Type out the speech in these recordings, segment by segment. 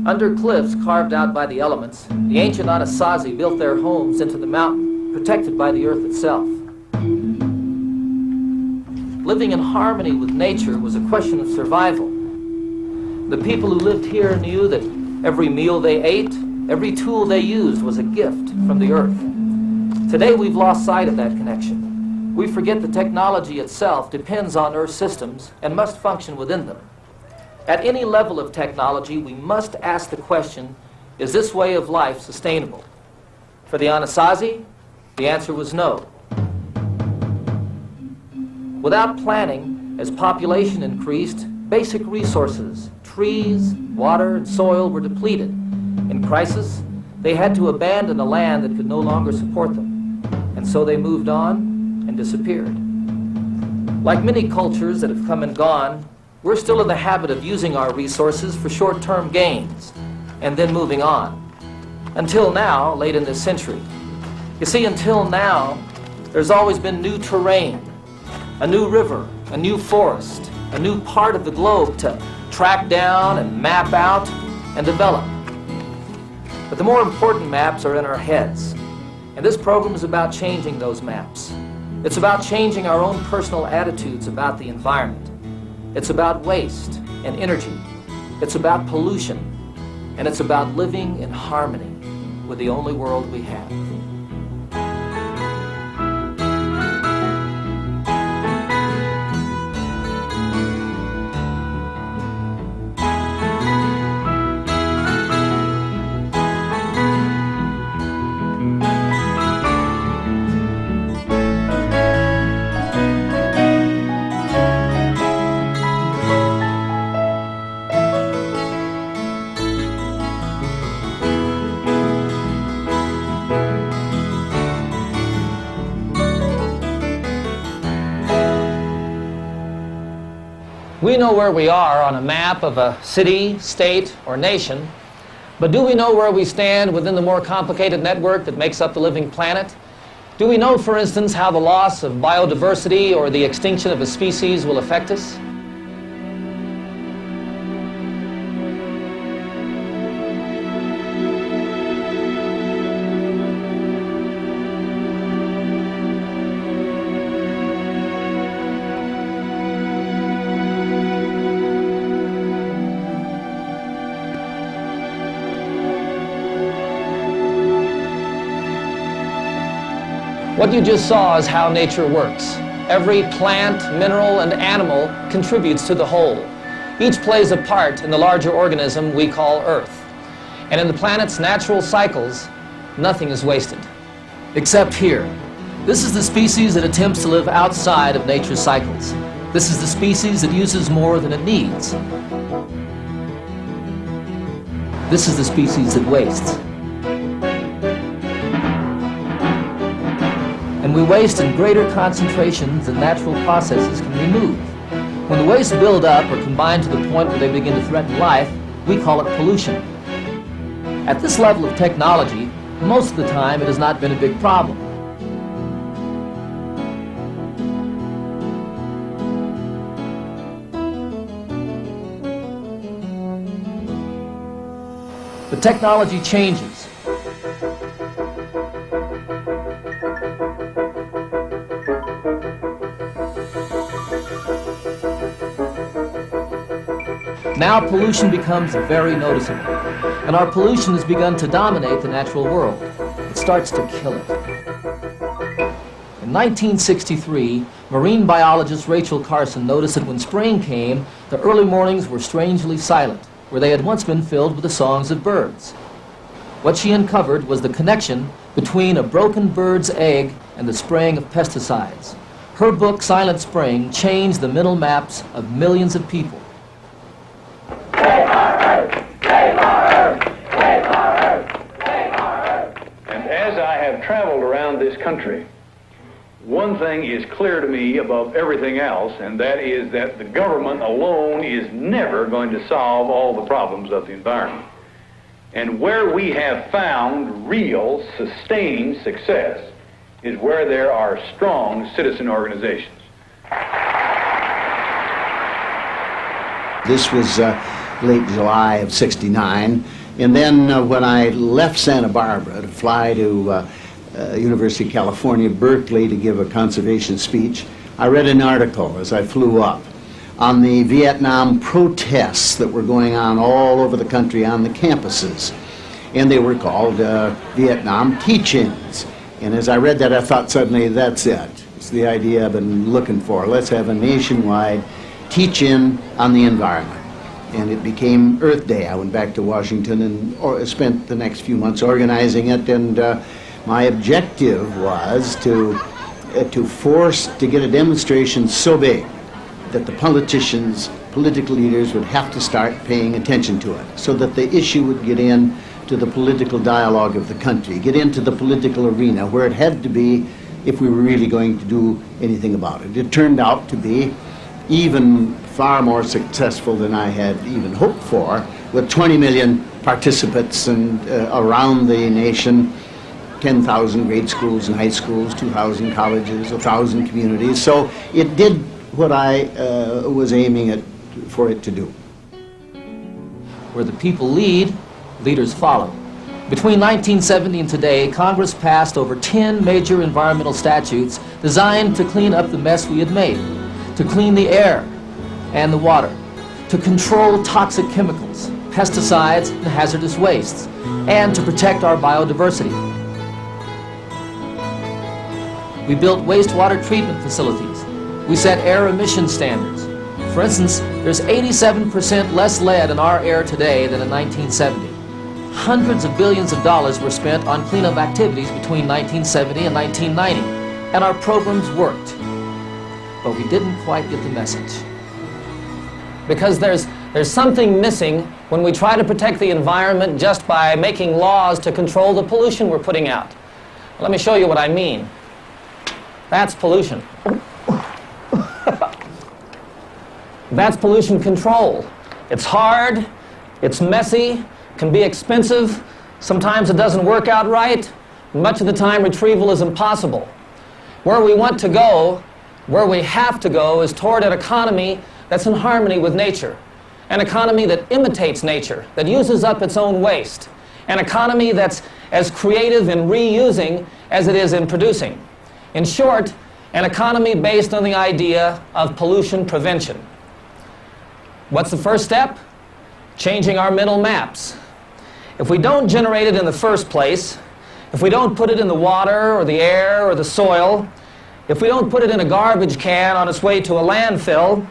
Under cliffs carved out by the elements, the ancient Anasazi built their homes into the mountain, protected by the earth itself. Living in harmony with nature was a question of survival. The people who lived here knew that every meal they ate, every tool they used was a gift from the earth. Today we've lost sight of that connection. We forget the technology itself depends on earth systems and must function within them. At any level of technology, we must ask the question, is this way of life sustainable? For the Anasazi, the answer was no. Without planning, as population increased, basic resources, trees, water, and soil were depleted. In crisis, they had to abandon a land that could no longer support them. And so they moved on and disappeared. Like many cultures that have come and gone, we're still in the habit of using our resources for short-term gains and then moving on. Until now, late in this century. You see, until now, there's always been new terrain, a new river, a new forest, a new part of the globe to track down and map out and develop. But the more important maps are in our heads. And this program is about changing those maps. It's about changing our own personal attitudes about the environment. It's about waste and energy. It's about pollution. And it's about living in harmony with the only world we have. We know where we are on a map of a city, state, or nation, but do we know where we stand within the more complicated network that makes up the living planet? Do we know, for instance, how the loss of biodiversity or the extinction of a species will affect us? What you just saw is how nature works. Every plant, mineral, and animal contributes to the whole. Each plays a part in the larger organism we call Earth. And in the planet's natural cycles, nothing is wasted. Except here. This is the species that attempts to live outside of nature's cycles. This is the species that uses more than it needs. This is the species that wastes. And we waste in greater concentrations than natural processes can remove. When the wastes build up or combine to the point where they begin to threaten life, we call it pollution. At this level of technology, most of the time it has not been a big problem. But technology changes. Now pollution becomes very noticeable, and our pollution has begun to dominate the natural world. It starts to kill it. In 1963, marine biologist Rachel Carson noticed that when spring came, the early mornings were strangely silent, where they had once been filled with the songs of birds. What she uncovered was the connection between a broken bird's egg and the spraying of pesticides. Her book, Silent Spring, changed the mental maps of millions of people. Traveled around this country, one thing is clear to me above everything else, and that is that the government alone is never going to solve all the problems of the environment. And where we have found real, sustained success is where there are strong citizen organizations. This was late July of '69, And then when I left Santa Barbara to fly to University of California, Berkeley, to give a conservation speech, I read an article as I flew up on the Vietnam protests that were going on all over the country on the campuses. And they were called Vietnam teach-ins. And as I read that, I thought suddenly, that's it. It's the idea I've been looking for. Let's have a nationwide teach-in on the environment. And it became Earth Day. I went back to Washington and spent the next few months organizing it. And my objective was to get a demonstration so big that the politicians, political leaders would have to start paying attention to it, so that the issue would get in to the political dialogue of the country, get into the political arena where it had to be if we were really going to do anything about it. It turned out to be even far more successful than I had even hoped for, with 20 million participants and around the nation, 10,000 grade schools and high schools, 2,000 colleges, 1,000 communities. So it did what I was aiming for it to do. Where the people lead, leaders follow. Between 1970 and today, Congress passed over 10 major environmental statutes designed to clean up the mess we had made, to clean the air and the water, to control toxic chemicals, pesticides, and hazardous wastes, and to protect our biodiversity. We built wastewater treatment facilities. We set air emission standards. For instance, there's 87% less lead in our air today than in 1970. Hundreds of billions of dollars were spent on cleanup activities between 1970 and 1990, and our programs worked. But we didn't quite get the message. Because there's something missing when we try to protect the environment just by making laws to control the pollution we're putting out. Let me show you what I mean. That's pollution. That's pollution control. It's hard, it's messy, can be expensive, sometimes it doesn't work out right, and much of the time retrieval is impossible. Where we want to go, where we have to go, is toward an economy that's in harmony with nature, an economy that imitates nature, that uses up its own waste, an economy that's as creative in reusing as it is in producing. In short, an economy based on the idea of pollution prevention. What's the first step? Changing our mental maps. If we don't generate it in the first place, if we don't put it in the water or the air or the soil, if we don't put it in a garbage can on its way to a landfill,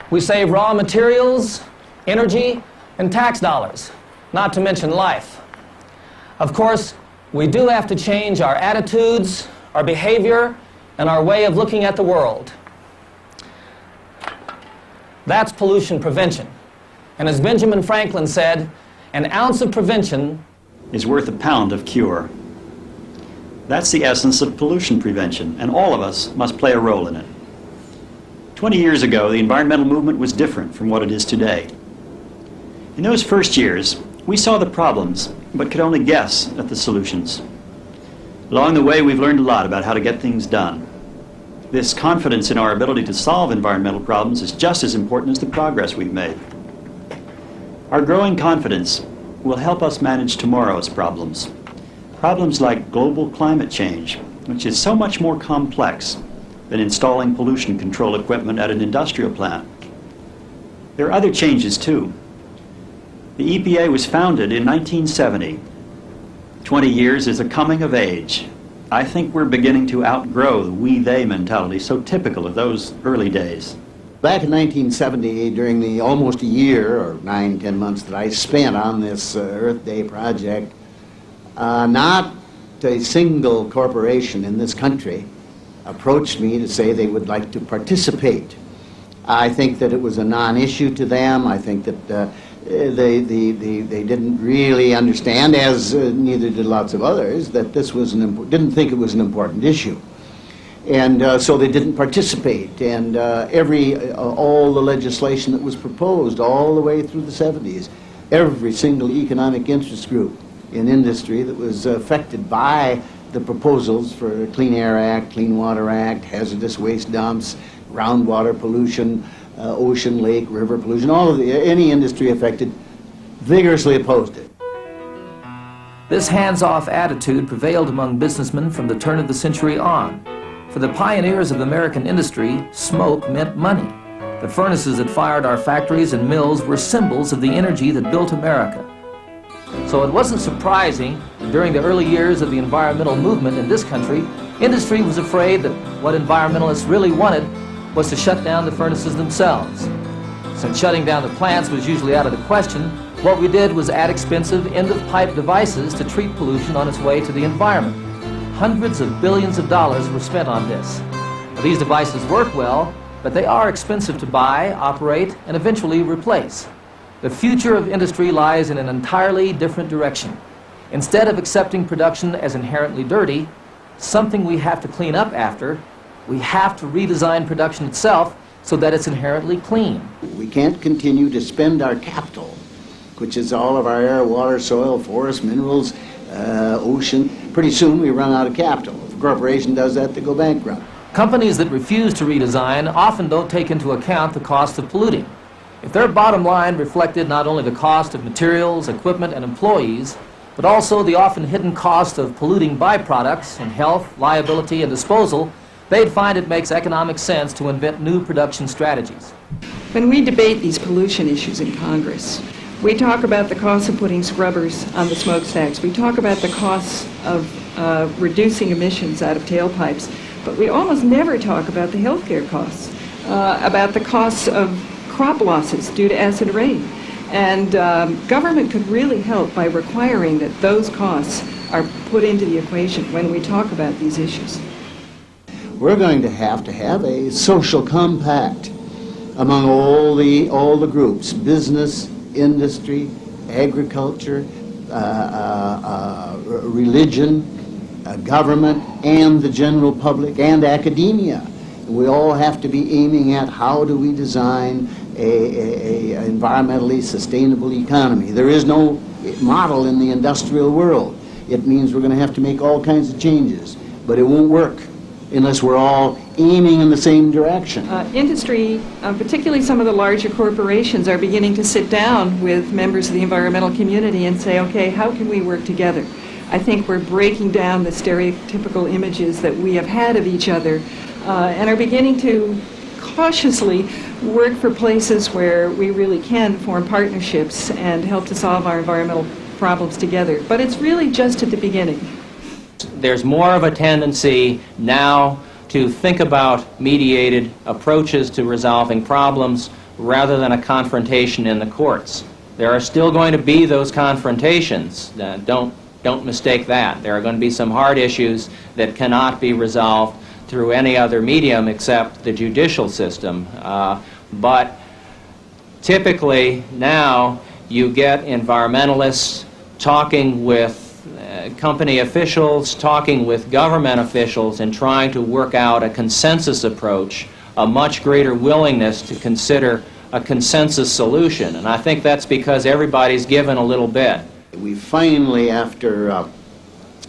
we save raw materials, energy, and tax dollars, not to mention life. Of course, we do have to change our attitudes, our behavior, and our way of looking at the world. That's pollution prevention. And as Benjamin Franklin said, an ounce of prevention is worth a pound of cure. That's the essence of pollution prevention, and all of us must play a role in it. 20 years ago, the environmental movement was different from what it is today. In those first years, we saw the problems, but could only guess at the solutions. Along the way, we've learned a lot about how to get things done. This confidence in our ability to solve environmental problems is just as important as the progress we've made. Our growing confidence will help us manage tomorrow's problems. Problems like global climate change, which is so much more complex than installing pollution control equipment at an industrial plant. There are other changes too. The EPA was founded in 1970. 20 years is a coming of age. I think we're beginning to outgrow the we-they mentality so typical of those early days. Back in 1970, during the almost a year, or 9-10 months that I spent on this Earth Day project, not a single corporation in this country approached me to say they would like to participate. I think that it was a non-issue to them. I think that they didn't really understand, as neither did lots of others, that this was didn't think it was an important issue. And so they didn't participate. And all the legislation that was proposed all the way through the 70s, every single economic interest group in industry that was affected by the proposals for Clean Air Act, Clean Water Act, hazardous waste dumps, groundwater pollution, ocean, lake, river pollution, any industry affected, vigorously opposed it. This hands-off attitude prevailed among businessmen from the turn of the century on. For the pioneers of American industry, smoke meant money. The furnaces that fired our factories and mills were symbols of the energy that built America. So it wasn't surprising during the early years of the environmental movement in this country, industry was afraid that what environmentalists really wanted was to shut down the furnaces themselves. Since shutting down the plants was usually out of the question, what we did was add expensive end-of-pipe devices to treat pollution on its way to the environment. Hundreds of billions of dollars were spent on this. Now, these devices work well, but they are expensive to buy, operate, and eventually replace. The future of industry lies in an entirely different direction. Instead of accepting production as inherently dirty, something we have to clean up after, we have to redesign production itself so that it's inherently clean. We can't continue to spend our capital, which is all of our air, water, soil, forest, minerals, ocean. Pretty soon we run out of capital. If a corporation does that, they go bankrupt. Companies that refuse to redesign often don't take into account the cost of polluting. If their bottom line reflected not only the cost of materials, equipment, and employees, but also the often hidden cost of polluting byproducts in health, liability, and disposal, they'd find it makes economic sense to invent new production strategies. When we debate these pollution issues in Congress, we talk about the cost of putting scrubbers on the smokestacks. We talk about the costs of reducing emissions out of tailpipes, but we almost never talk about the healthcare costs, about the costs of crop losses due to acid rain. And government could really help by requiring that those costs are put into the equation when we talk about these issues. We're going to have a social compact among all the groups, business, industry, agriculture, religion, government, and the general public, and academia. We all have to be aiming at how do we design a environmentally sustainable economy. There is no model in the industrial world. It means we're going to have to make all kinds of changes, but it won't work unless we're all aiming in the same direction. Industry, particularly some of the larger corporations, are beginning to sit down with members of the environmental community and say, okay, how can we work together? I think we're breaking down the stereotypical images that we have had of each other and are beginning to cautiously work for places where we really can form partnerships and help to solve our environmental problems together. But it's really just at the beginning. There's more of a tendency now to think about mediated approaches to resolving problems rather than a confrontation in the courts. There are still going to be those confrontations. Don't mistake that. There are going to be some hard issues that cannot be resolved through any other medium except the judicial system. But typically now you get environmentalists talking with company officials, talking with government officials, and trying to work out a consensus approach, a much greater willingness to consider a consensus solution. And I think that's because everybody's given a little bit. We finally, after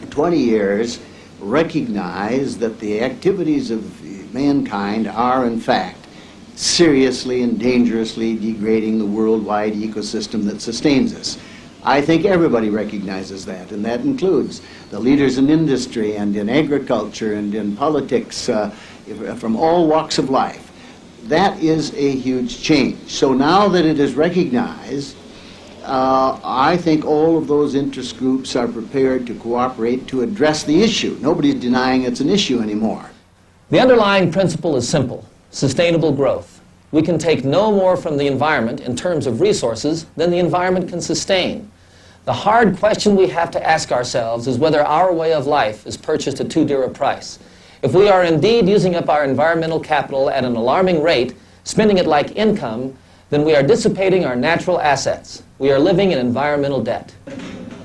20 years, recognize that the activities of mankind are, in fact, seriously and dangerously degrading the worldwide ecosystem that sustains us. I think everybody recognizes that, and that includes the leaders in industry and in agriculture and in politics from all walks of life. That is a huge change. So now that it is recognized, I think all of those interest groups are prepared to cooperate to address the issue. Nobody's denying it's an issue anymore. The underlying principle is simple: sustainable growth. We can take no more from the environment in terms of resources than the environment can sustain. The hard question we have to ask ourselves is whether our way of life is purchased at too dear a price. If we are indeed using up our environmental capital at an alarming rate, spending it like income, then we are dissipating our natural assets. We are living in environmental debt.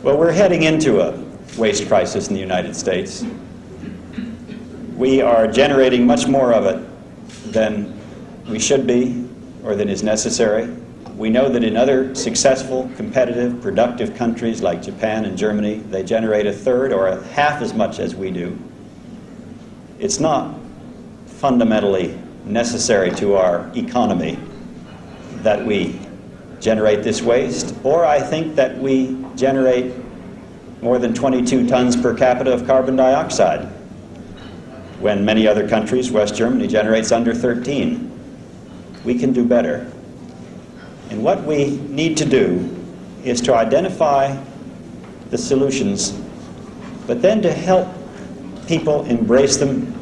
Well, we're heading into a waste crisis in the United States. We are generating much more of it than we should be or than is necessary. We know that in other successful, competitive, productive countries like Japan and Germany, they generate a third or a half as much as we do. It's not fundamentally necessary to our economy that we generate this waste, or I think that we generate more than 22 tons per capita of carbon dioxide, when many other countries, West Germany, generates under 13. We can do better. And what we need to do is to identify the solutions, but then to help people embrace them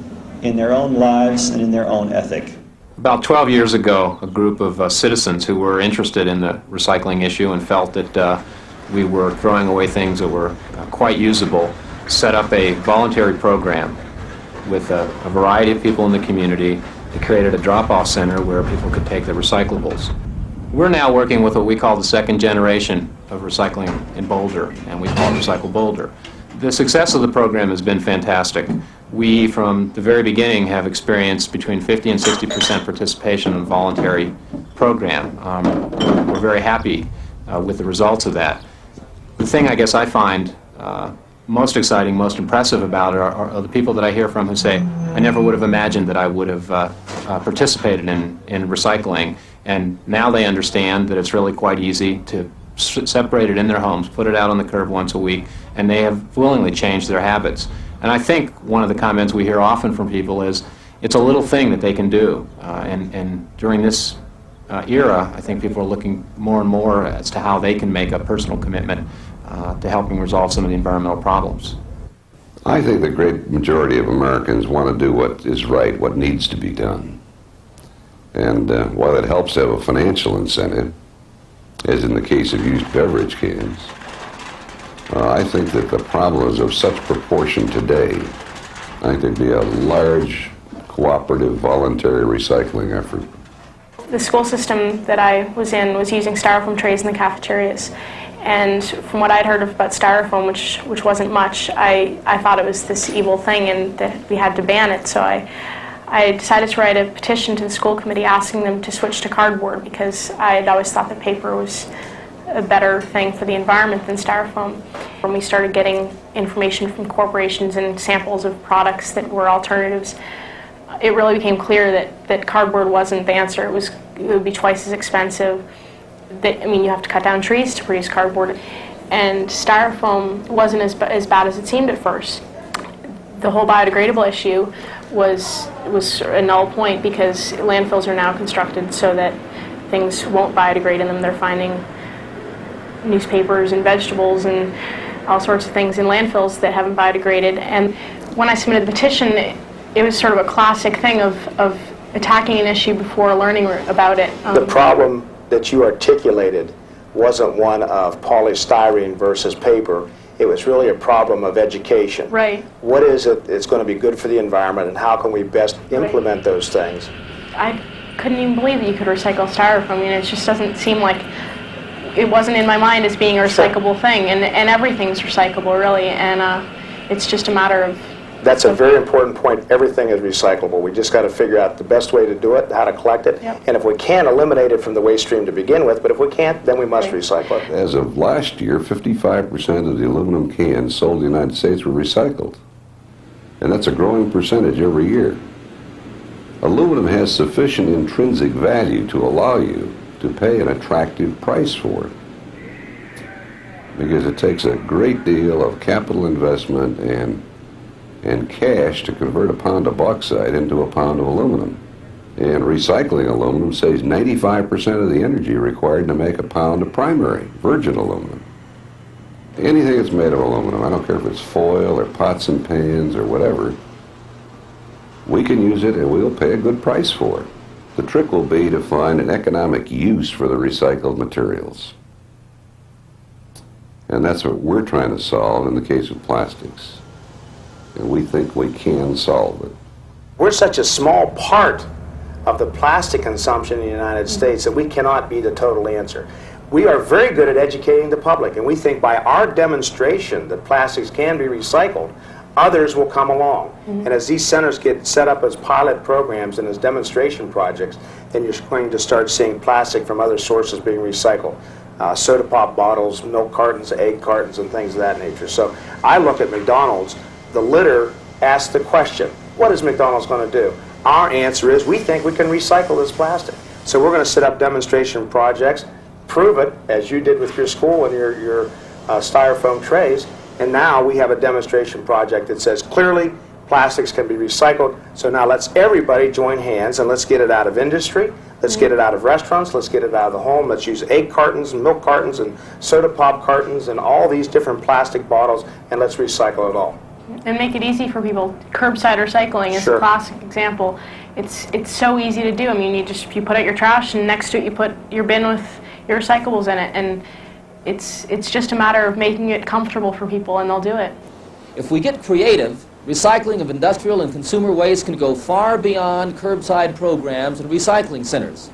in their own lives and in their own ethic. About 12 years ago, a group of citizens who were interested in the recycling issue and felt that we were throwing away things that were quite usable set up a voluntary program with a variety of people in the community. They created a drop-off center where people could take their recyclables. We're now working with what we call the second generation of recycling in Boulder, and we call it Recycle Boulder. The success of the program has been fantastic. We, from the very beginning, have experienced between 50 and 60% participation in the voluntary program. We're very happy with the results of that. The thing I guess I find most exciting, most impressive about it are the people that I hear from who say, I never would have imagined that I would have participated in recycling, and now they understand that it's really quite easy to separate it in their homes, put it out on the curb once a week, and they have willingly changed their habits. And I think one of the comments we hear often from people is, it's a little thing that they can do. And during this era, I think people are looking more and more as to how they can make a personal commitment to helping resolve some of the environmental problems. I think the great majority of Americans want to do what is right, what needs to be done. And while it helps to have a financial incentive, as in the case of used beverage cans, I think that the problem is of such proportion today. I think there'd be a large cooperative voluntary recycling effort. The school system that I was in was using styrofoam trays in the cafeterias. And from what I'd heard about styrofoam, which wasn't much, I thought it was this evil thing and that we had to ban it. So I decided to write a petition to the school committee asking them to switch to cardboard, because I had always thought that paper was a better thing for the environment than styrofoam. When we started getting information from corporations and samples of products that were alternatives, it really became clear that cardboard wasn't the answer. It would be twice as expensive. You have to cut down trees to produce cardboard, and styrofoam wasn't as bad as it seemed at first. The whole biodegradable issue was a null point, because landfills are now constructed so that things won't biodegrade in them. They're finding newspapers and vegetables and all sorts of things in landfills that haven't biodegraded. And when I submitted the petition, it was sort of a classic thing of attacking an issue before learning about it. The problem that you articulated wasn't one of polystyrene versus paper. It was really a problem of education. Right. What is it that's going to be good for the environment, and how can we best implement those things? I couldn't even believe that you could recycle styrofoam. It just doesn't seem like, it wasn't in my mind as being a recyclable thing, and everything's recyclable, really, and it's just a matter of... That's a very important point. Everything is recyclable. We just got to figure out the best way to do it, how to collect it, and if we can, eliminate it from the waste stream to begin with, but if we can't, then we must recycle it. As of last year, 55% of the aluminum cans sold in the United States were recycled. And that's a growing percentage every year. Aluminum has sufficient intrinsic value to allow you to pay an attractive price for it, because it takes a great deal of capital investment and cash to convert a pound of bauxite into a pound of aluminum. And recycling aluminum saves 95% of the energy required to make a pound of primary, virgin aluminum. Anything that's made of aluminum, I don't care if it's foil or pots and pans or whatever, we can use it and we'll pay a good price for it. The trick will be to find an economic use for the recycled materials. And that's what we're trying to solve in the case of plastics. And we think we can solve it. We're such a small part of the plastic consumption in the United States that we cannot be the total answer. We are very good at educating the public, and we think by our demonstration that plastics can be recycled, others will come along. And as these centers get set up as pilot programs and as demonstration projects, then you're going to start seeing plastic from other sources being recycled. Soda pop bottles, milk cartons, egg cartons, and things of that nature. So I look at McDonald's. The litter asks the question, what is McDonald's going to do? Our answer is, we think we can recycle this plastic. So we're going to set up demonstration projects, prove it, as you did with your school and your styrofoam trays, And now we have a demonstration project that says clearly plastics can be recycled. So now let's everybody join hands and let's get it out of industry. Let's get it out of restaurants. Let's get it out of the home. Let's use egg cartons and milk cartons and soda pop cartons and all these different plastic bottles, and let's recycle it all. And make it easy for people. Curbside recycling is a classic example. It's so easy to do. I mean, you put out your trash, and next to it you put your bin with your recyclables in it, and it's just a matter of making it comfortable for people, and they'll do it. If we get creative, recycling of industrial and consumer waste can go far beyond curbside programs and recycling centers.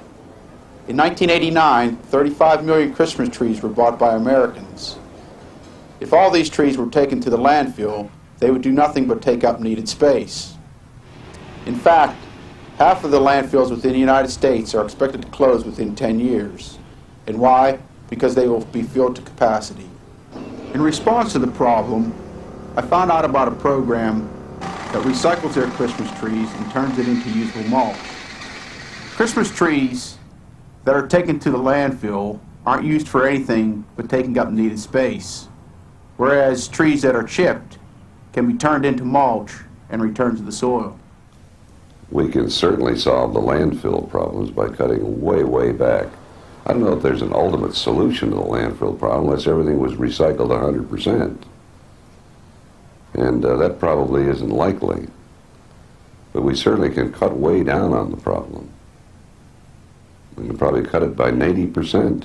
In 1989, 35 million Christmas trees were bought by Americans. If all these trees were taken to the landfill, they would do nothing but take up needed space. In fact, half of the landfills within the United States are expected to close within 10 years. And why? Because they will be filled to capacity. In response to the problem, I found out about a program that recycles their Christmas trees and turns it into usable mulch. Christmas trees that are taken to the landfill aren't used for anything but taking up needed space, whereas trees that are chipped can be turned into mulch and returned to the soil. We can certainly solve the landfill problems by cutting way, way back. I don't know if there's an ultimate solution to the landfill problem unless everything was recycled 100%. And that probably isn't likely. But we certainly can cut way down on the problem. We can probably cut it by 90%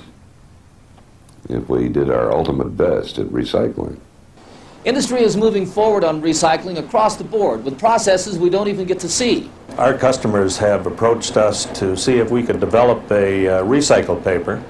if we did our ultimate best at recycling. Industry is moving forward on recycling across the board with processes we don't even get to see. Our customers have approached us to see if we could develop a recycled paper,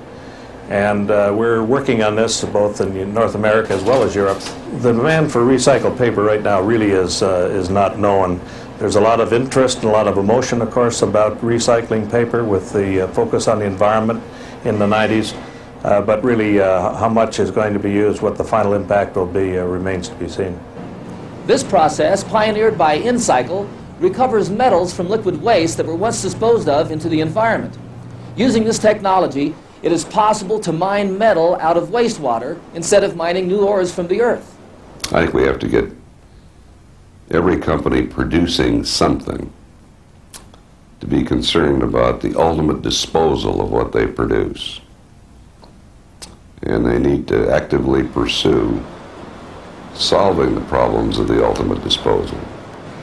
and we're working on this both in North America as well as Europe. The demand for recycled paper right now really is not known. There's a lot of interest and a lot of emotion, of course, about recycling paper with the focus on the environment in the 90s. But really, how much is going to be used, what the final impact will be, remains to be seen. This process, pioneered by InCycle, recovers metals from liquid waste that were once disposed of into the environment. Using this technology, it is possible to mine metal out of wastewater instead of mining new ores from the earth. I think we have to get every company producing something to be concerned about the ultimate disposal of what they produce. And they need to actively pursue solving the problems of the ultimate disposal.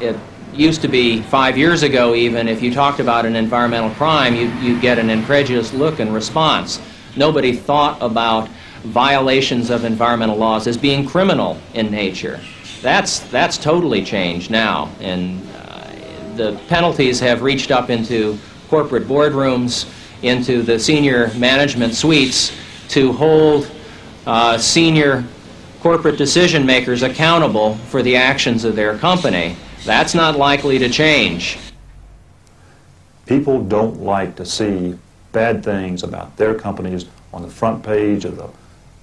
It used to be 5 years ago even, if you talked about an environmental crime, you'd get an incredulous look and response. Nobody thought about violations of environmental laws as being criminal in nature. That's totally changed now, and the penalties have reached up into corporate boardrooms, into the senior management suites, to hold senior corporate decision makers accountable for the actions of their company. That's not likely to change. People don't like to see bad things about their companies on the front page of the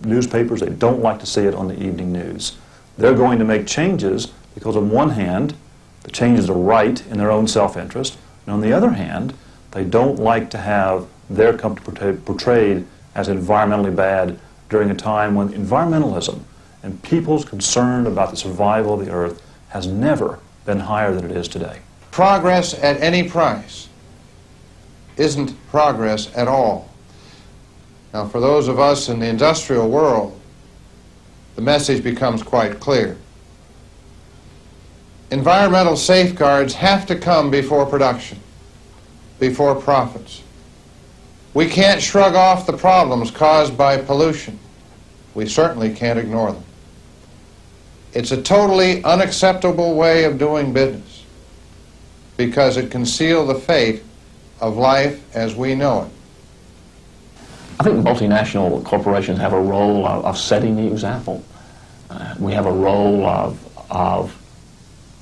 newspapers. They don't like to see it on the evening news. They're going to make changes because on one hand, the changes are right in their own self-interest, and on the other hand, they don't like to have their company portrayed as environmentally bad during a time when environmentalism and people's concern about the survival of the earth has never been higher than it is today. Progress at any price isn't progress at all. Now, for those of us in the industrial world, the message becomes quite clear. Environmental safeguards have to come before production, before profits. We can't shrug off the problems caused by pollution. We certainly can't ignore them. It's a totally unacceptable way of doing business because it can seal the fate of life as we know it. I think multinational corporations have a role of setting the example. We have a role of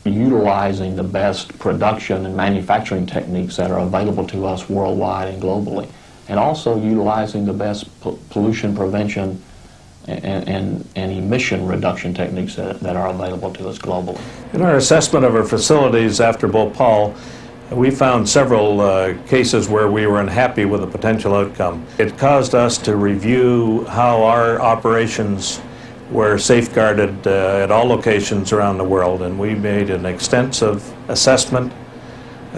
utilizing the best production and manufacturing techniques that are available to us worldwide and globally, and also utilizing the best pollution prevention and emission reduction techniques that are available to us globally. In our assessment of our facilities after Bhopal, we found several cases where we were unhappy with the potential outcome. It caused us to review how our operations were safeguarded at all locations around the world, and we made an extensive assessment,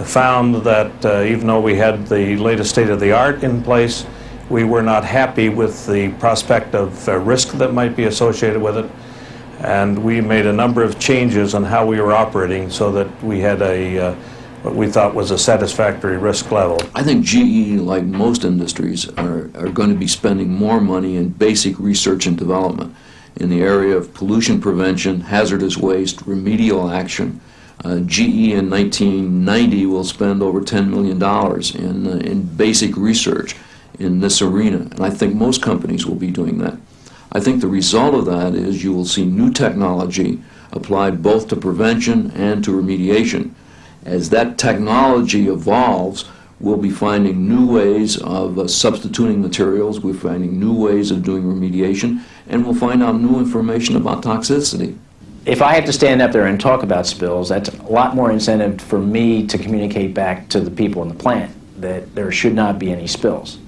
found that even though we had the latest state-of-the-art in place, we were not happy with the prospect of risk that might be associated with it, and we made a number of changes on how we were operating so that we had what we thought was a satisfactory risk level. I think GE, like most industries, are going to be spending more money in basic research and development in the area of pollution prevention, hazardous waste, remedial action. GE in 1990 will spend over $10 million in basic research in this arena, and I think most companies will be doing that. I think the result of that is you will see new technology applied both to prevention and to remediation. As that technology evolves, we'll be finding new ways of substituting materials, we're finding new ways of doing remediation, and we'll find out new information about toxicity. If I have to stand up there and talk about spills, that's a lot more incentive for me to communicate back to the people in the plant that there should not be any spills.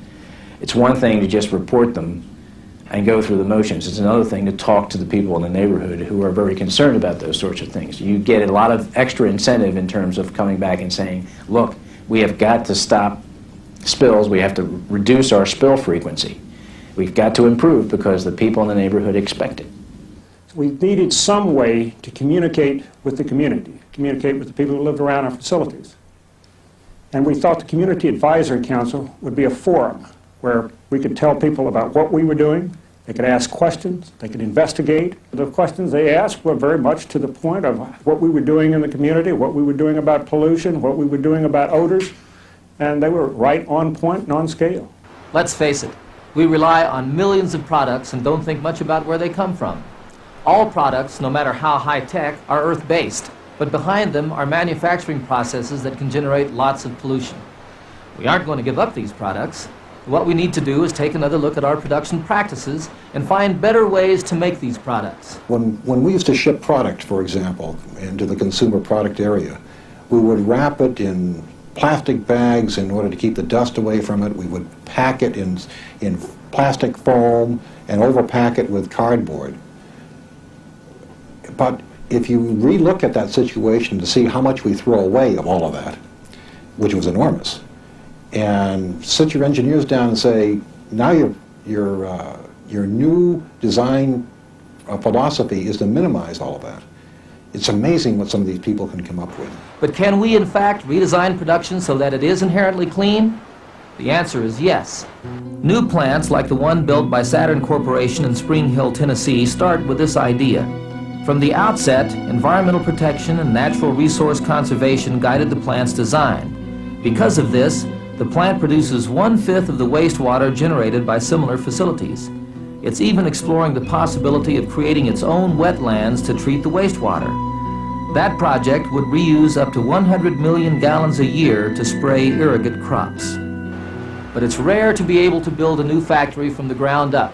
It's one thing to just report them and go through the motions. It's another thing to talk to the people in the neighborhood who are very concerned about those sorts of things. You get a lot of extra incentive in terms of coming back and saying, look, we have got to stop spills, we have to reduce our spill frequency. We've got to improve because the people in the neighborhood expect it. We needed some way to communicate with the community, communicate with the people who lived around our facilities. And we thought the Community Advisory Council would be a forum where we could tell people about what we were doing. They could ask questions, they could investigate. The questions they asked were very much to the point of what we were doing in the community, what we were doing about pollution, what we were doing about odors, and they were right on point and on scale. Let's face it, we rely on millions of products and don't think much about where they come from. All products, no matter how high-tech, are earth-based, but behind them are manufacturing processes that can generate lots of pollution. We aren't going to give up these products. What we need to do is take another look at our production practices and find better ways to make these products. When we used to ship product, for example, into the consumer product area, we would wrap it in plastic bags in order to keep the dust away from it. We would pack it in plastic foam and overpack it with cardboard. But if you re-look at that situation to see how much we throw away of all of that, which was enormous, and sit your engineers down and say, now your new design philosophy is to minimize all of that. It's amazing what some of these people can come up with. But can we, in fact, redesign production so that it is inherently clean? The answer is yes. New plants like the one built by Saturn Corporation in Spring Hill, Tennessee, start with this idea. From the outset, environmental protection and natural resource conservation guided the plant's design. Because of this, the plant produces 1/5 of the wastewater generated by similar facilities. It's even exploring the possibility of creating its own wetlands to treat the wastewater. That project would reuse up to 100 million gallons a year to spray irrigate crops. But it's rare to be able to build a new factory from the ground up.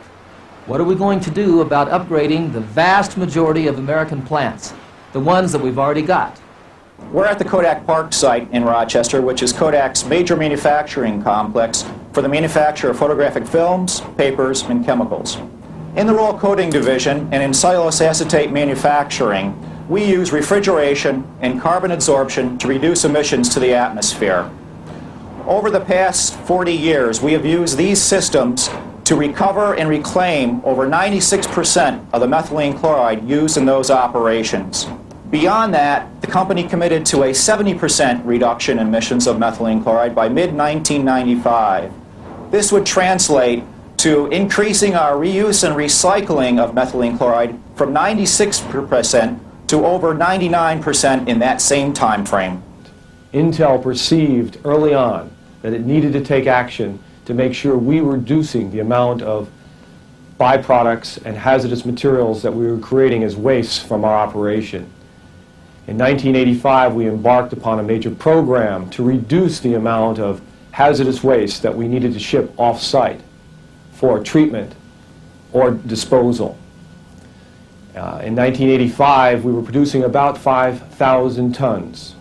What are we going to do about upgrading the vast majority of American plants, the ones that we've already got? We're at the Kodak Park site in Rochester, which is Kodak's major manufacturing complex for the manufacture of photographic films, papers, and chemicals. In the roll coating division and in cellulose acetate manufacturing, we use refrigeration and carbon adsorption to reduce emissions to the atmosphere. Over the past 40 years, we have used these systems to recover and reclaim over 96% of the methylene chloride used in those operations. Beyond that, the company committed to a 70% reduction in emissions of methylene chloride by mid-1995. This would translate to increasing our reuse and recycling of methylene chloride from 96% to over 99% in that same time frame. Intel perceived early on that it needed to take action to make sure we were reducing the amount of byproducts and hazardous materials that we were creating as wastes from our operation. In 1985, we embarked upon a major program to reduce the amount of hazardous waste that we needed to ship off-site for treatment or disposal. In 1985, we were producing about 5,000 tons.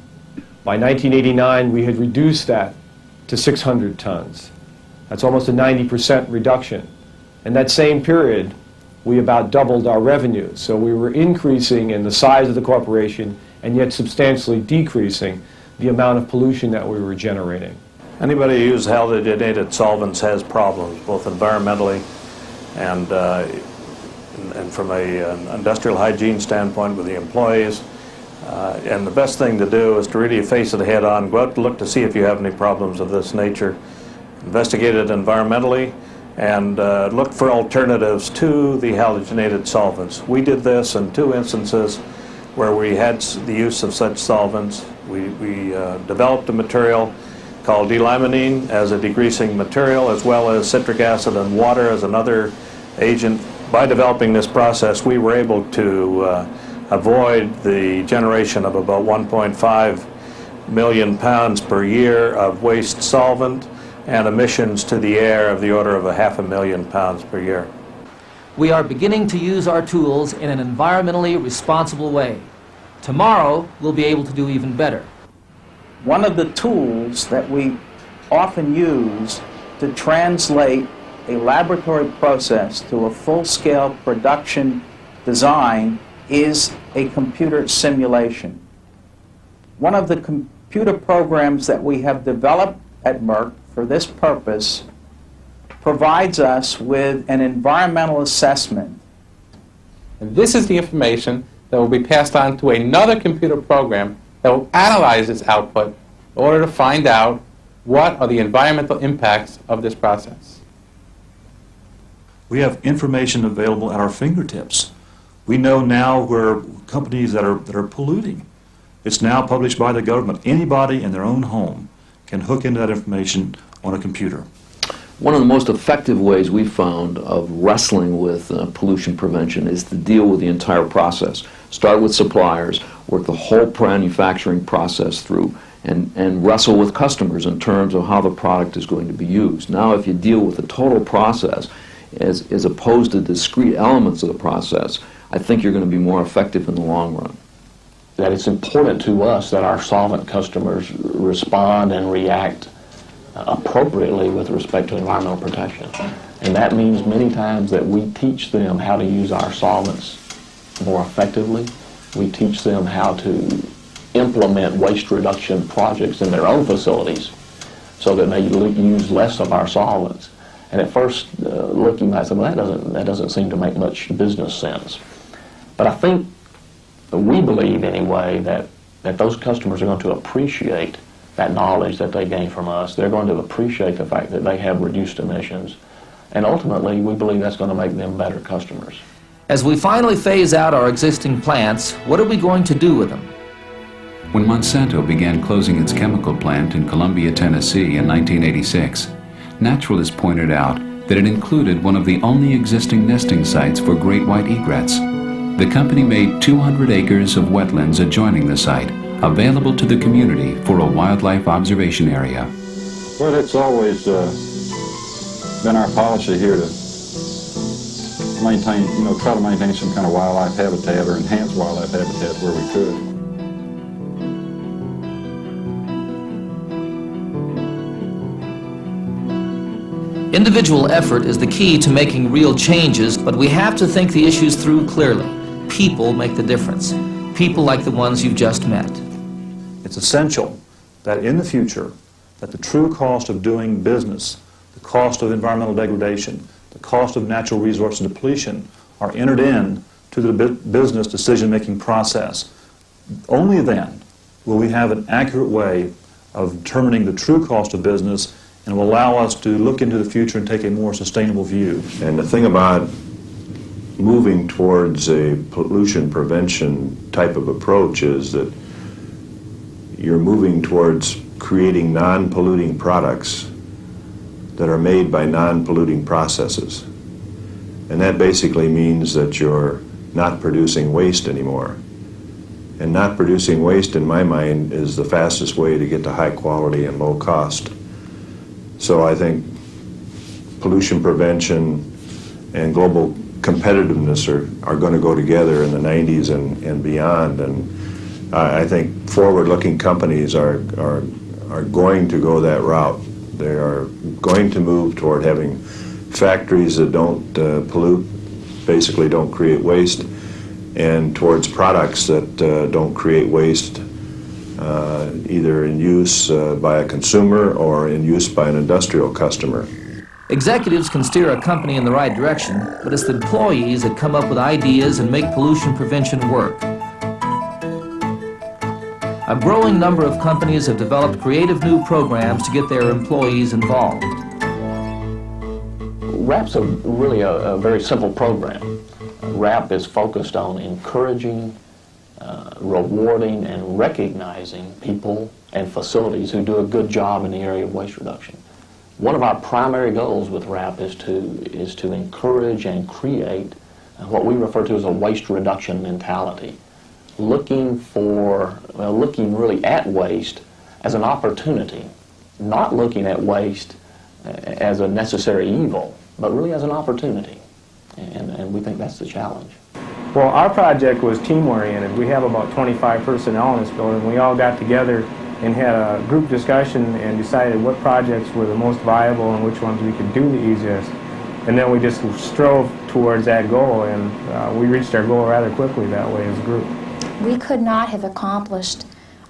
By 1989, we had reduced that to 600 tons. That's almost a 90% reduction. In that same period, we about doubled our revenue. So we were increasing in the size of the corporation and yet substantially decreasing the amount of pollution that we were generating. Anybody who uses halogenated solvents has problems, both environmentally and from an industrial hygiene standpoint with the employees. And the best thing to do is to really face it head on, go out to look to see if you have any problems of this nature, investigate it environmentally, and look for alternatives to the halogenated solvents. We did this in 2 instances where we had the use of such solvents. We developed a material called D-limonene as a degreasing material, as well as citric acid and water as another agent. By developing this process, we were able to avoid the generation of about 1.5 million pounds per year of waste solvent and emissions to the air of the order of 500,000 pounds per year. We are beginning to use our tools in an environmentally responsible way. Tomorrow, we'll be able to do even better. One of the tools that we often use to translate a laboratory process to a full-scale production design is a computer simulation. One of the computer programs that we have developed at Merck for this purpose provides us with an environmental assessment. And this is the information that will be passed on to another computer program that will analyze its output in order to find out what are the environmental impacts of this process. We have information available at our fingertips. We know now where companies that are polluting. It's now published by the government. Anybody in their own home can hook into that information on a computer. One of the most effective ways we've found of wrestling with pollution prevention is to deal with the entire process. Start with suppliers, work the whole manufacturing process through, and wrestle with customers in terms of how the product is going to be used. Now, if you deal with the total process as opposed to discrete elements of the process, I think you're going to be more effective in the long run. That it's important to us that our solvent customers respond and react appropriately with respect to environmental protection. And that means many times that we teach them how to use our solvents more effectively. We teach them how to implement waste reduction projects in their own facilities so that they use less of our solvents. And at first look, you might say, well, that doesn't seem to make much business sense. But I think we believe anyway that those customers are going to appreciate that knowledge that they gain from us. They're going to appreciate the fact that they have reduced emissions. And ultimately, we believe that's going to make them better customers. As we finally phase out our existing plants, what are we going to do with them? When Monsanto began closing its chemical plant in Columbia, Tennessee in 1986, naturalists pointed out that it included one of the only existing nesting sites for great white egrets. The company made 200 acres of wetlands adjoining the site available to the community for a wildlife observation area. Well, it's always been our policy here to maintain, try to maintain some kind of wildlife habitat or enhance wildlife habitat where we could. Individual effort is the key to making real changes, but we have to think the issues through clearly. People make the difference. People like the ones you've just met. It's essential that in the future, that the true cost of doing business, the cost of environmental degradation, the cost of natural resource depletion are entered in to the business decision-making process. Only then will we have an accurate way of determining the true cost of business and will allow us to look into the future and take a more sustainable view. And the thing about moving towards a pollution prevention type of approach is that you're moving towards creating non-polluting products that are made by non-polluting processes. And that basically means that you're not producing waste anymore. And not producing waste, in my mind, is the fastest way to get to high quality and low cost. So I think pollution prevention and global competitiveness are going to go together in the 90s and beyond. And I think forward-looking companies are going to go that route. They are going to move toward having factories that don't pollute, basically don't create waste, and towards products that don't create waste, either in use by a consumer or in use by an industrial customer. Executives can steer a company in the right direction, but it's the employees that come up with ideas and make pollution prevention work. A growing number of companies have developed creative new programs to get their employees involved. RAP's really a very simple program. RAP is focused on encouraging, rewarding, and recognizing people and facilities who do a good job in the area of waste reduction. One of our primary goals with RAP is to encourage and create what we refer to as a waste reduction mentality, looking really at waste as an opportunity, not looking at waste as a necessary evil, but really as an opportunity. And we think that's the challenge. Well, our project was team-oriented. We have about 25 personnel in this building. We all got together and had a group discussion and decided what projects were the most viable and which ones we could do the easiest. And then we just strove towards that goal, and we reached our goal rather quickly that way as a group. We could not have accomplished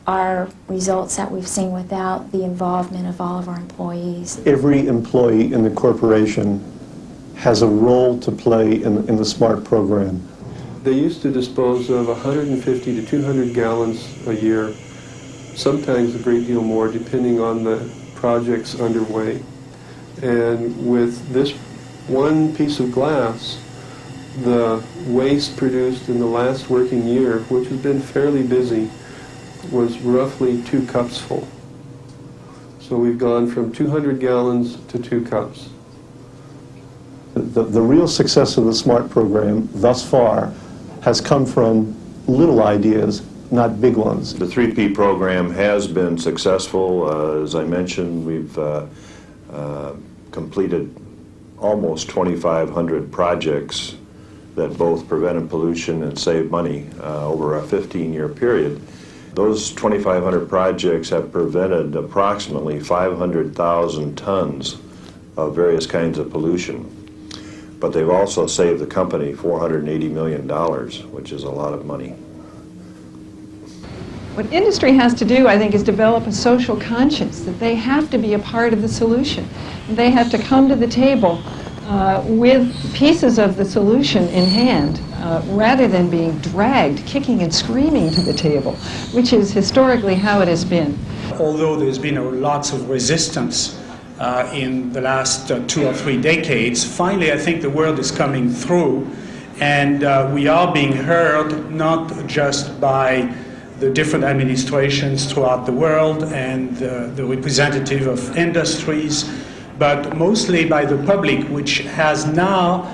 our results that we've seen without the involvement of all of our employees. Every employee in the corporation has a role to play in the SMART program. They used to dispose of 150 to 200 gallons a year, sometimes a great deal more depending on the projects underway. And with this one piece of glass, the waste produced in the last working year, which has been fairly busy, was roughly 2 cups full. So we've gone from 200 gallons to 2 cups. The real success of the SMART program thus far has come from little ideas, not big ones. The 3P program has been successful. As I mentioned, we've completed almost 2,500 projects that both prevented pollution and saved money over a 15-year period. Those 2,500 projects have prevented approximately 500,000 tons of various kinds of pollution. But they've also saved the company $480 million, which is a lot of money. What industry has to do, I think, is develop a social conscience, that they have to be a part of the solution. They have to come to the table with pieces of the solution in hand, rather than being dragged, kicking and screaming to the table, which is historically how it has been. Although there's been lots of resistance in the last 2 or 3 decades, finally I think the world is coming through, and we are being heard not just by the different administrations throughout the world and the representative of industries, but mostly by the public, which has now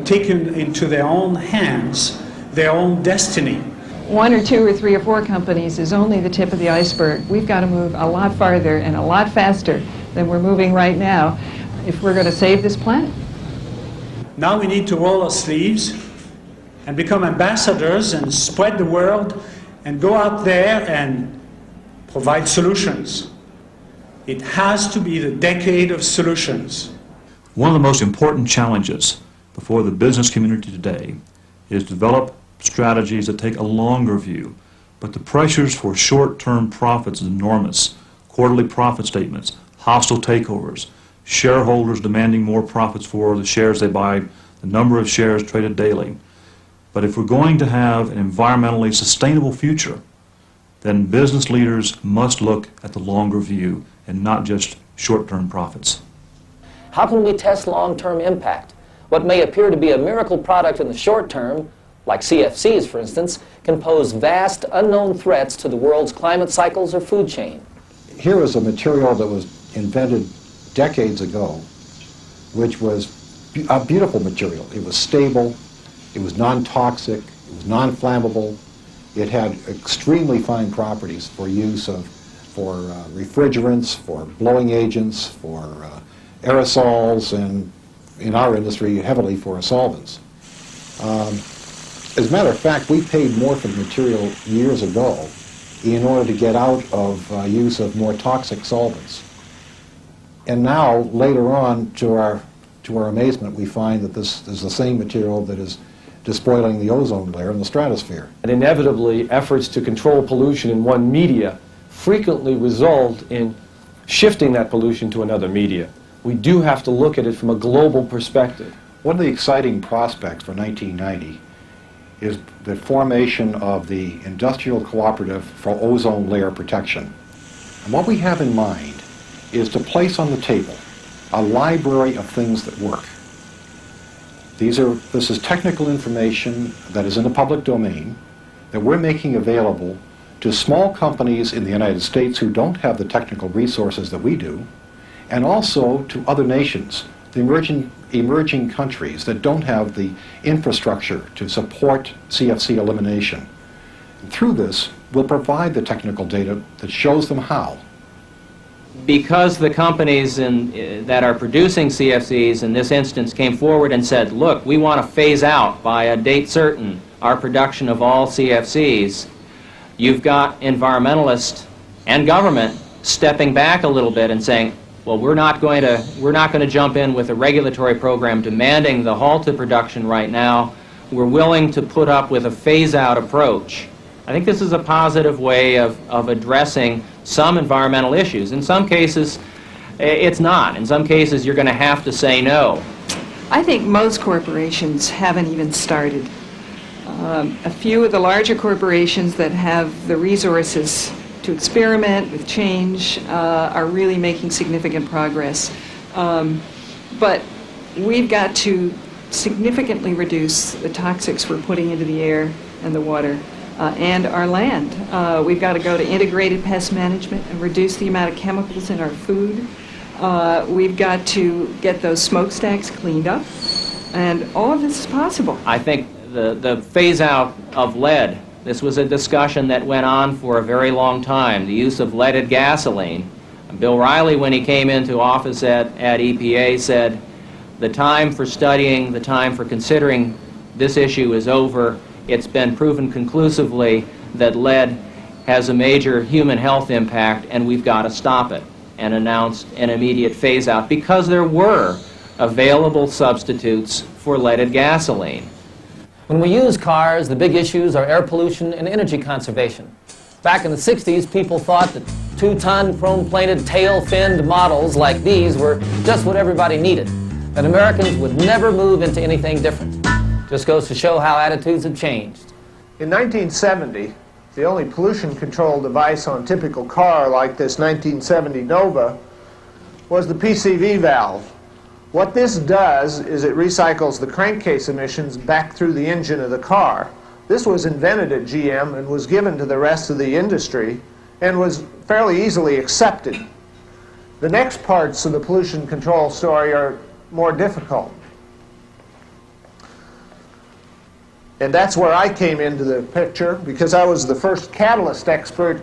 taken into their own hands their own destiny. 1 or 2 or 3 or 4 companies is only the tip of the iceberg. We've got to move a lot farther and a lot faster than we're moving right now if we're going to save this planet. Now we need to roll our sleeves and become ambassadors and spread the word and go out there and provide solutions. It has to be the decade of solutions. One of the most important challenges before the business community today is to develop strategies that take a longer view. But the pressures for short-term profits is enormous. Quarterly profit statements, hostile takeovers, shareholders demanding more profits for the shares they buy, the number of shares traded daily. But if we're going to have an environmentally sustainable future, then business leaders must look at the longer view and not just short-term profits. How can we test long-term impact? What may appear to be a miracle product in the short term, like CFCs for instance, can pose vast unknown threats to the world's climate cycles or food chain. Here is a material that was invented decades ago, which was a beautiful material. It was stable, it was non-toxic, it was non-flammable, it had extremely fine properties for use for refrigerants, for blowing agents, for aerosols, and in our industry heavily for solvents. As a matter of fact, we paid more for the material years ago in order to get out of use of more toxic solvents. And now, later on, to to our amazement, we find that this is the same material that is despoiling the ozone layer in the stratosphere. And inevitably, efforts to control pollution in one media frequently result in shifting that pollution to another media. We do have to look at it from a global perspective. One of the exciting prospects for 1990 is the formation of the Industrial Cooperative for Ozone Layer Protection. And what we have in mind is to place on the table a library of things that work. This is technical information that is in the public domain that we're making available to small companies in the United States who don't have the technical resources that we do, and also to other nations, the emerging countries that don't have the infrastructure to support CFC elimination. And through this, we'll provide the technical data that shows them how. Because the companies that are producing CFCs in this instance came forward and said, look, we want to phase out by a date certain our production of all CFCs, you've got environmentalists and government stepping back a little bit and saying, well, we're not going to jump in with a regulatory program demanding the halt to production right now. We're willing to put up with a phase-out approach. I think this is a positive way of addressing some environmental issues. In some cases, it's not. In some cases, you're going to have to say no. I think most corporations haven't even started. A few of the larger corporations that have the resources to experiment with change are really making significant progress. But we've got to significantly reduce the toxics we're putting into the air and the water and our land. We've got to go to integrated pest management and reduce the amount of chemicals in our food. We've got to get those smokestacks cleaned up, and all of this is possible. I think the phase-out of lead, this was a discussion that went on for a very long time, the use of leaded gasoline. Bill Riley, when he came into office at EPA, said, the time for studying, the time for considering this issue is over. It's been proven conclusively that lead has a major human health impact, and we've got to stop it, and announced an immediate phase-out because there were available substitutes for leaded gasoline. When we use cars, the big issues are air pollution and energy conservation. Back in the 60s, people thought that 2-ton, chrome-plated, tail-finned models like these were just what everybody needed, that Americans would never move into anything different. Just goes to show how attitudes have changed. In 1970, the only pollution control device on a typical car like this 1970 Nova was the PCV valve. What this does is it recycles the crankcase emissions back through the engine of the car. This was invented at GM and was given to the rest of the industry and was fairly easily accepted. The next parts of the pollution control story are more difficult. And that's where I came into the picture, because I was the first catalyst expert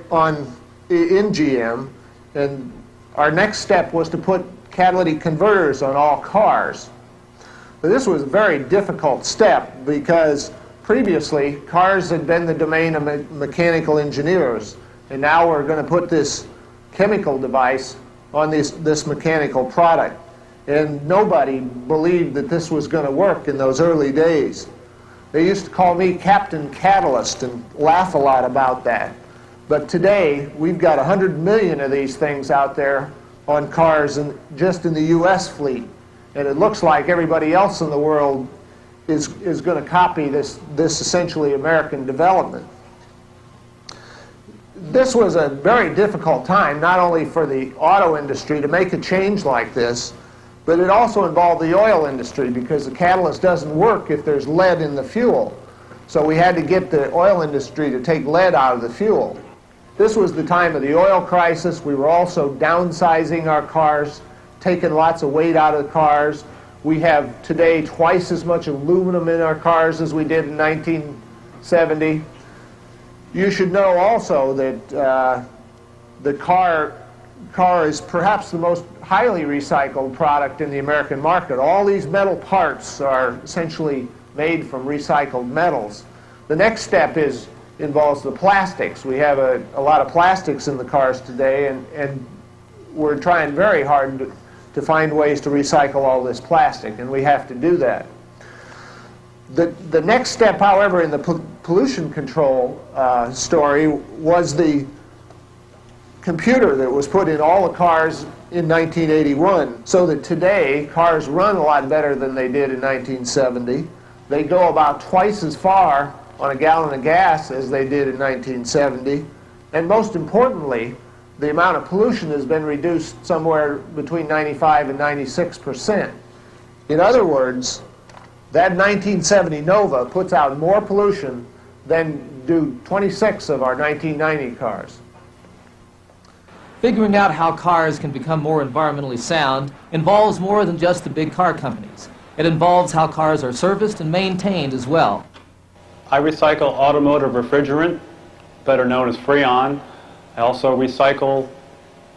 in GM, and our next step was to put catalytic converters on all cars. But this was a very difficult step because previously cars had been the domain of mechanical engineers, and now we're going to put this chemical device on this mechanical product. And nobody believed that this was going to work in those early days. They used to call me Captain Catalyst and laugh a lot about that. But today, we've got 100 million of these things out there on cars just in the U.S. fleet. And it looks like everybody else in the world is going to copy this essentially American development. This was a very difficult time, not only for the auto industry to make a change like this, but it also involved the oil industry because the catalyst doesn't work if there's lead in the fuel. So we had to get the oil industry to take lead out of the fuel. This was the time of the oil crisis. We were also downsizing our cars, taking lots of weight out of the cars. We have today twice as much aluminum in our cars as we did in 1970. You should know also that the car is perhaps the most highly recycled product in the American market. All these metal parts are essentially made from recycled metals. The next step involves the plastics. We have a lot of plastics in the cars today, and we're trying very hard to find ways to recycle all this plastic, and we have to do that. The next step, however, in the pollution control story was the computer that was put in all the cars in 1981, so that today cars run a lot better than they did in 1970. They go about twice as far on a gallon of gas as they did in 1970. And most importantly, the amount of pollution has been reduced somewhere between 95 and 96%. In other words, that 1970 Nova puts out more pollution than do 26 of our 1990 cars. Figuring out how cars can become more environmentally sound involves more than just the big car companies. It involves how cars are serviced and maintained as well. I recycle automotive refrigerant, better known as Freon. I also recycle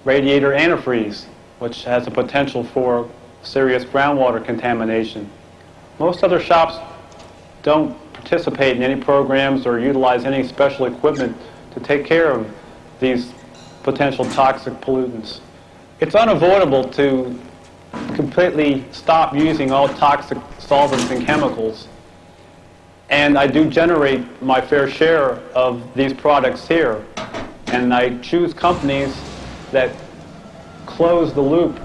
radiator antifreeze, which has the potential for serious groundwater contamination. Most other shops don't participate in any programs or utilize any special equipment to take care of these potential toxic pollutants. It's unavoidable to completely stop using all toxic solvents and chemicals. And I do generate my fair share of these products here. And I choose companies that close the loop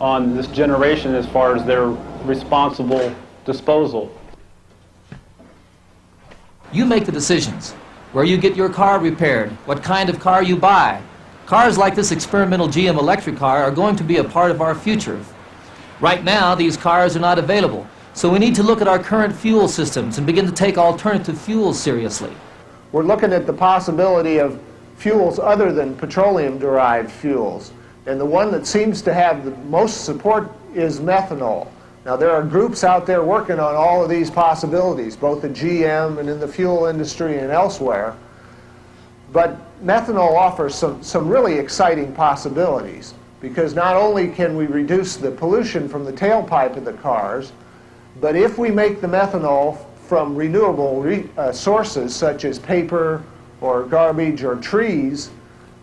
on this generation as far as their responsible disposal. You make the decisions. Where you get your car repaired, what kind of car you buy. Cars like this experimental GM electric car are going to be a part of our future. Right now, these cars are not available, so we need to look at our current fuel systems and begin to take alternative fuels seriously. We're looking at the possibility of fuels other than petroleum-derived fuels, and the one that seems to have the most support is methanol. Now, there are groups out there working on all of these possibilities, both at GM and in the fuel industry and elsewhere. But methanol offers some really exciting possibilities, because not only can we reduce the pollution from the tailpipe of the cars, but if we make the methanol from renewable sources such as paper or garbage or trees,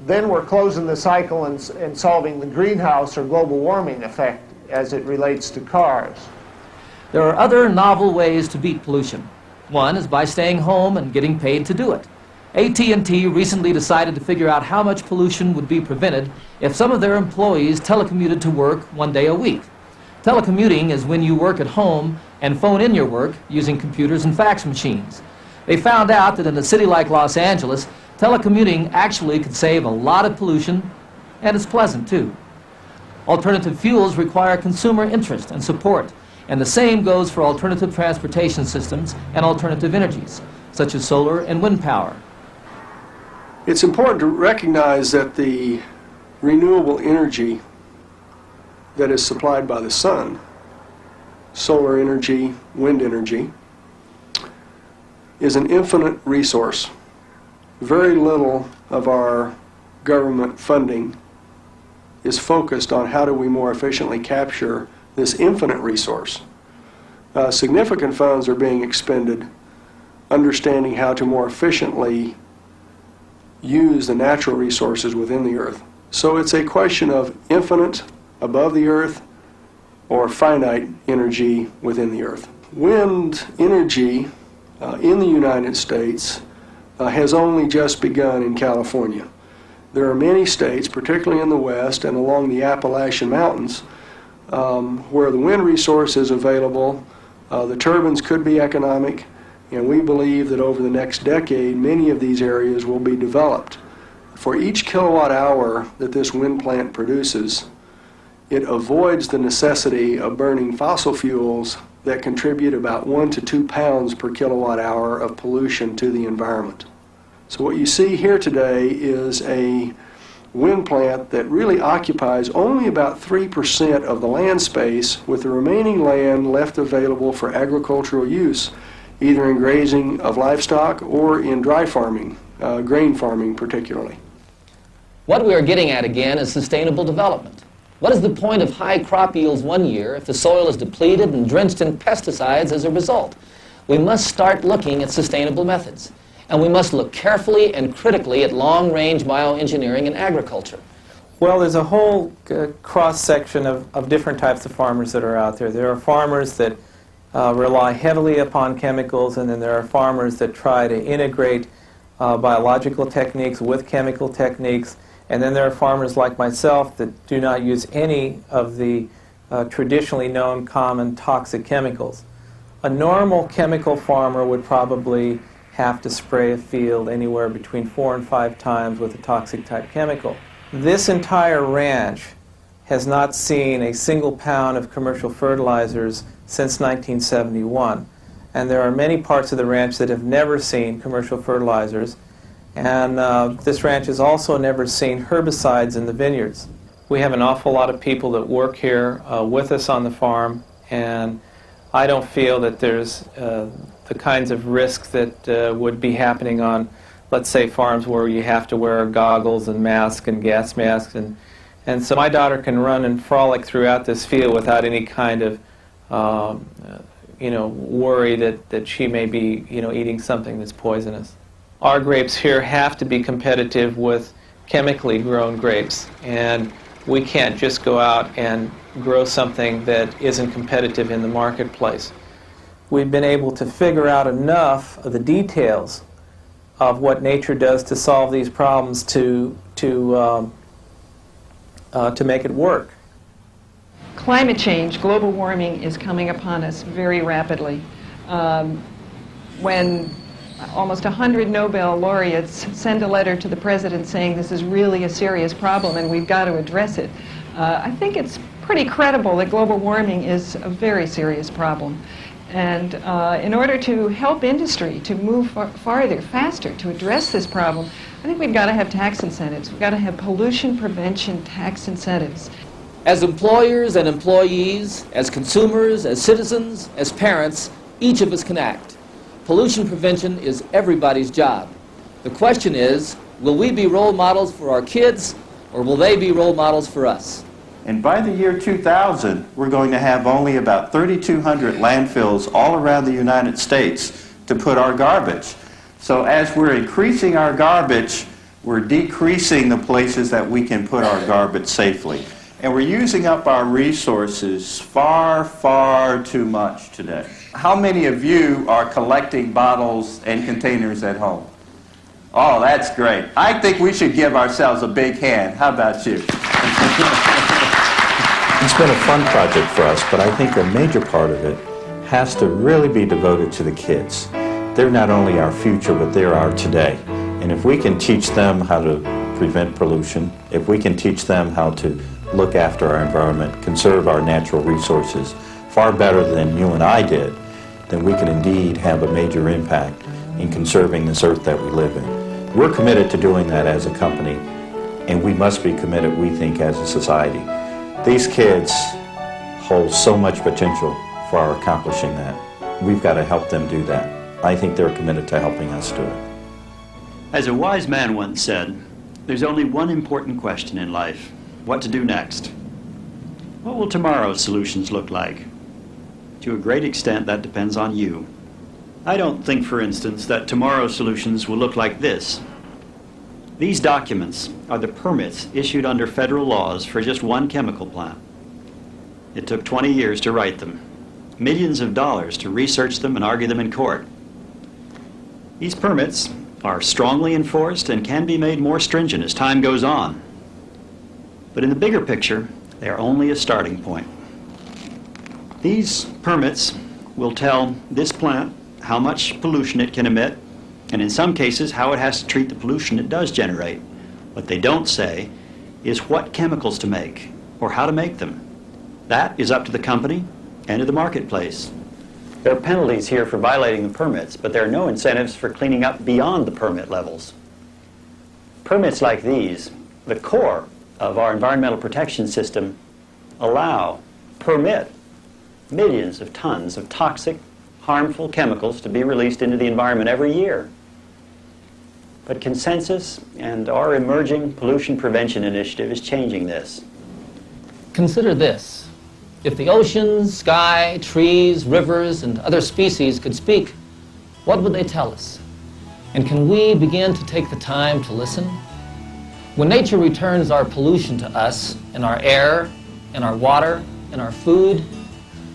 then we're closing the cycle and solving the greenhouse or global warming effect as it relates to cars. There are other novel ways to beat pollution. One is by staying home and getting paid to do it. AT&T recently decided to figure out how much pollution would be prevented if some of their employees telecommuted to work 1 day a week. Telecommuting is when you work at home and phone in your work using computers and fax machines. They found out that in a city like Los Angeles, telecommuting actually could save a lot of pollution, and it's pleasant too. Alternative fuels require consumer interest and support, and the same goes for alternative transportation systems and alternative energies, such as solar and wind power. It's important to recognize that the renewable energy that is supplied by the sun, solar energy, wind energy, is an infinite resource. Very little of our government funding is focused on how do we more efficiently capture this infinite resource. Significant funds are being expended understanding how to more efficiently use the natural resources within the earth. So it's a question of infinite above the earth or finite energy within the earth. Wind energy in the United States has only just begun in California. There are many states, particularly in the West and along the Appalachian Mountains, where the wind resource is available. The turbines could be economic, and we believe that over the next decade, many of these areas will be developed. For each kilowatt hour that this wind plant produces, it avoids the necessity of burning fossil fuels that contribute about 1 to 2 pounds per kilowatt hour of pollution to the environment. So what you see here today is a wind plant that really occupies only about 3% of the land space, with the remaining land left available for agricultural use, either in grazing of livestock or in dry farming, grain farming particularly. What we are getting at again is sustainable development. What is the point of high crop yields one year if the soil is depleted and drenched in pesticides as a result? We must start looking at sustainable methods. And we must look carefully and critically at long-range bioengineering in agriculture. Well, there's a whole cross-section of different types of farmers that are out there. There are farmers that rely heavily upon chemicals, and then there are farmers that try to integrate biological techniques with chemical techniques, and then there are farmers like myself that do not use any of the traditionally known common toxic chemicals. A normal chemical farmer would probably have to spray a field anywhere between 4 and 5 times with a toxic type chemical. This entire ranch has not seen a single pound of commercial fertilizers since 1971. And there are many parts of the ranch that have never seen commercial fertilizers. And this ranch has also never seen herbicides in the vineyards. We have an awful lot of people that work here with us on the farm, and I don't feel that there's the kinds of risks that would be happening on, let's say, farms where you have to wear goggles and masks and gas masks. And so my daughter can run and frolic throughout this field without any kind of worry that she may be eating something that's poisonous. Our grapes here have to be competitive with chemically grown grapes, and we can't just go out and grow something that isn't competitive in the marketplace. We've been able to figure out enough of the details of what nature does to solve these problems to make it work. Climate change, global warming, is coming upon us very rapidly. When almost 100 Nobel laureates send a letter to the president saying this is really a serious problem and we've got to address it, I think it's pretty credible that global warming is a very serious problem. And in order to help industry to move farther, faster, to address this problem, I think we've got to have tax incentives. We've got to have pollution prevention tax incentives. As employers and employees, as consumers, as citizens, as parents, each of us can act. Pollution prevention is everybody's job. The question is, will we be role models for our kids, or will they be role models for us? And by the year 2000, we're going to have only about 3,200 landfills all around the United States to put our garbage. So as we're increasing our garbage, we're decreasing the places that we can put our garbage safely. And we're using up our resources far, far too much today. How many of you are collecting bottles and containers at home? Oh, that's great. I think we should give ourselves a big hand. How about you? It's been a fun project for us, but I think a major part of it has to really be devoted to the kids. They're not only our future, but they're our today. And if we can teach them how to prevent pollution, if we can teach them how to look after our environment, conserve our natural resources far better than you and I did, then we can indeed have a major impact in conserving this earth that we live in. We're committed to doing that as a company, and we must be committed, we think, as a society. These kids hold so much potential for our accomplishing that. We've got to help them do that. I think they're committed to helping us do it. As a wise man once said, there's only one important question in life: what to do next. What will tomorrow's solutions look like? To a great extent, that depends on you. I don't think, for instance, that tomorrow's solutions will look like this. These documents are the permits issued under federal laws for just one chemical plant. It took 20 years to write them, millions of dollars to research them and argue them in court. These permits are strongly enforced and can be made more stringent as time goes on. But in the bigger picture, they are only a starting point. These permits will tell this plant how much pollution it can emit, and in some cases how it has to treat the pollution it does generate. What they don't say is what chemicals to make or how to make them. That is up to the company and to the marketplace. There are penalties here for violating the permits, but there are no incentives for cleaning up beyond the permit levels. Permits like these, the core of our environmental protection system, permit millions of tons of toxic, harmful chemicals to be released into the environment every year. But consensus and our emerging pollution prevention initiative is changing this. Consider this. If the oceans, sky, trees, rivers, and other species could speak, what would they tell us? And can we begin to take the time to listen? When nature returns our pollution to us, in our air, in our water, in our food,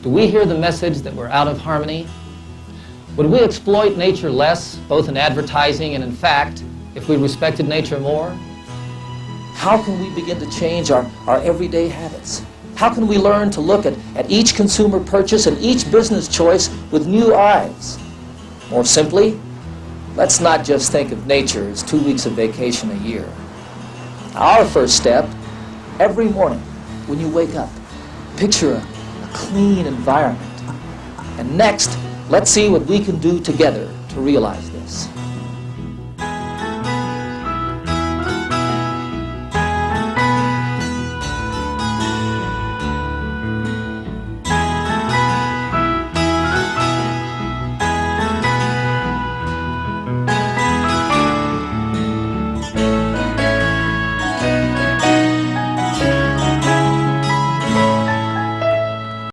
do we hear the message that we're out of harmony? Would we exploit nature less, both in advertising and in fact, if we respected nature more? How can we begin to change our everyday habits? How can we learn to look at each consumer purchase and each business choice with new eyes? More simply, let's not just think of nature as 2 weeks of vacation a year. Our first step, every morning when you wake up, picture a clean environment. And next, let's see what we can do together to realize that.